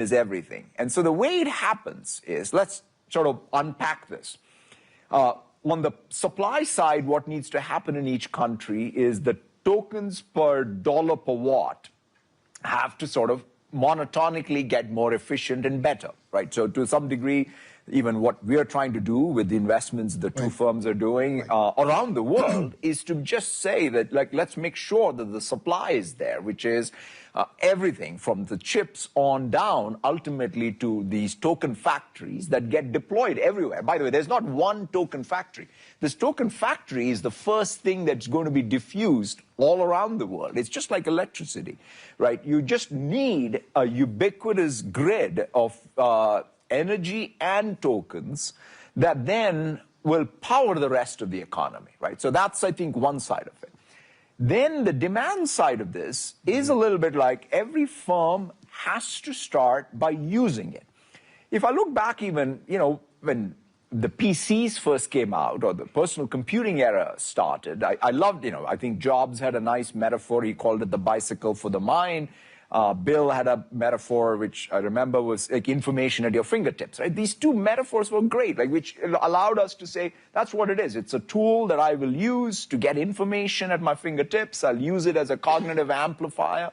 is everything. And so the way it happens is, let's sort of unpack this. On the supply side, what needs to happen in each country is the tokens per dollar per watt have to sort of monotonically get more efficient and better, right? So to some degree, even what we're trying to do with the investments the two firms are doing around the world is to just say that, like, let's make sure that the supply is there, which is everything from the chips on down, ultimately to these token factories that get deployed everywhere. By the way, there's not one token factory. This token factory is the first thing that's going to be diffused all around the world. It's just like electricity, right? You just need a ubiquitous grid of energy and tokens that then will power the rest of the economy, right? So that's, I think, one side of it. Then the demand side of this is a little bit like every firm has to start by using it. If I look back even, you know, when the PCs first came out or the personal computing era started, I loved, you know, I think Jobs had a nice metaphor. He called it the bicycle for the mind. Bill had a metaphor, which I remember was like information at your fingertips, right? These two metaphors were great, like, which allowed us to say, that's what it is. It's a tool that I will use to get information at my fingertips. I'll use it as a cognitive amplifier.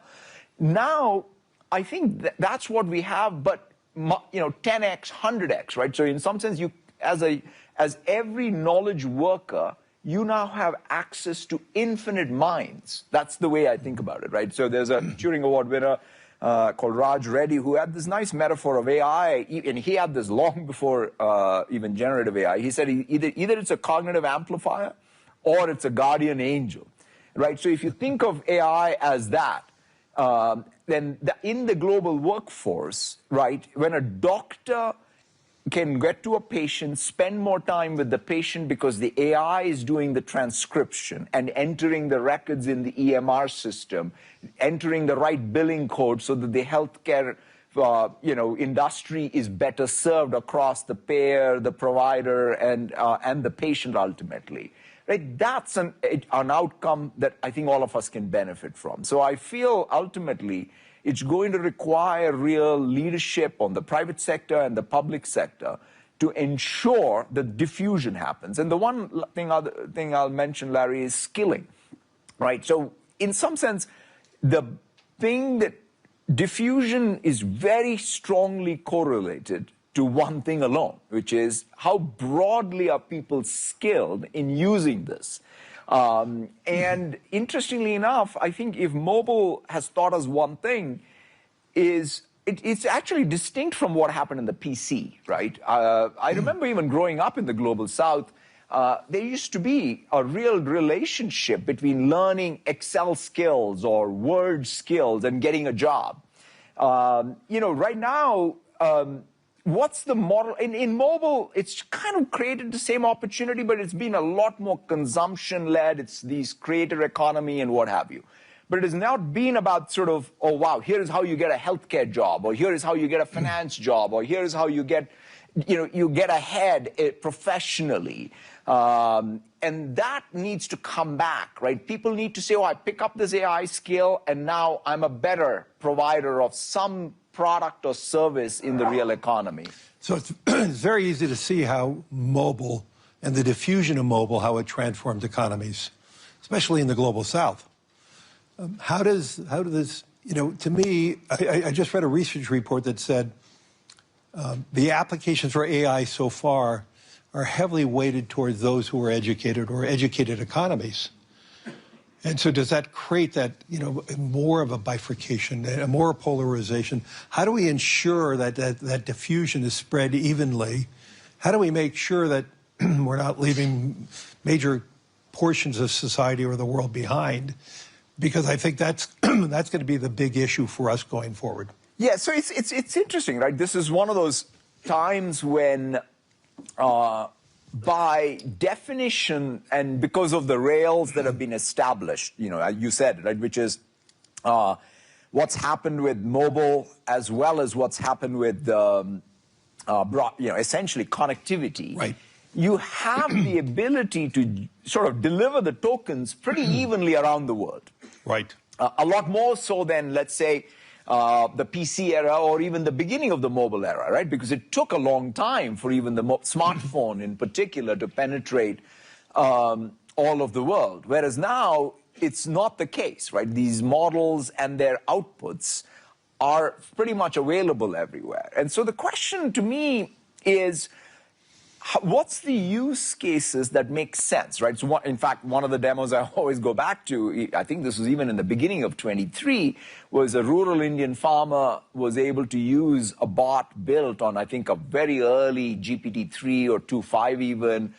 Now, I think that's what we have, but, you know, 10x, 100x, right? So in some sense, you, as every knowledge worker, you now have access to infinite minds. That's the way I think about it, right? So there's a Turing Award winner called Raj Reddy who had this nice metaphor of AI, and he had this long before even generative AI. He said either it's a cognitive amplifier or it's a guardian angel, right? So if you think of AI as that, then in the global workforce, right, when a doctor can get to a patient, spend more time with the patient because the AI is doing the transcription and entering the records in the EMR system, entering the right billing code so that the healthcare you know, industry is better served across the payer, the provider, and the patient ultimately. Right? That's an outcome that I think all of us can benefit from. So I feel ultimately it's going to require real leadership on the private sector and the public sector to ensure that diffusion happens. And the one other thing I'll mention, Larry, is skilling, right? So in some sense, the thing that diffusion is very strongly correlated to one thing alone, which is how broadly are people skilled in using this. And interestingly enough, I think if mobile has taught us one thing, is it's actually distinct from what happened in the PC, right? I remember even growing up in the global South, there used to be a real relationship between learning Excel skills or Word skills and getting a job. You know, right now, what's the model? In mobile, it's kind of created the same opportunity, but it's been a lot more consumption-led. It's these creator economy and what have you. But it has not been about sort of, oh, wow, here is how you get a healthcare job, or here is how you get a finance job, or here is how you get, you know, you get ahead professionally. And that needs to come back, right? People need to say, oh, I pick up this AI skill, and now I'm a better provider of some product or service in the real economy. So it's very easy to see how mobile and the diffusion of mobile, how it transformed economies, especially in the global South. How does this, you know, to me, I just read a research report that said the applications for AI so far are heavily weighted towards those who are educated or educated economies. And so does that create that, you know, more of a bifurcation, a more polarization? How do we ensure that that diffusion is spread evenly? How do we make sure that we're not leaving major portions of society or the world behind? Because I think that's going to be the big issue for us going forward. Yeah, so it's interesting, right? This is one of those times when by definition, and because of the rails that have been established, you know, you said, right, which is what's happened with mobile as well as what's happened with, you know, essentially connectivity. Right. You have the ability to sort of deliver the tokens pretty evenly around the world. Right. A lot more so than, let's say, the PC era or even the beginning of the mobile era, right? Because it took a long time for even the smartphone in particular to penetrate all of the world. Whereas now, it's not the case, right? These models and their outputs are pretty much available everywhere. And so the question to me is, what's the use cases that make sense, right? So in fact, one of the demos I always go back to, I think this was even in the beginning of 23, was a rural Indian farmer was able to use a bot built on, I think, a very early GPT-3 or 2.5 even,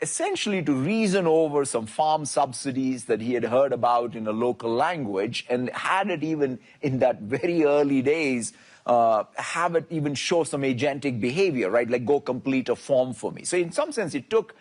essentially to reason over some farm subsidies that he had heard about in a local language, and had it even in that very early days, have it even show some agentic behavior, right? Like, go complete a form for me. So in some sense, it took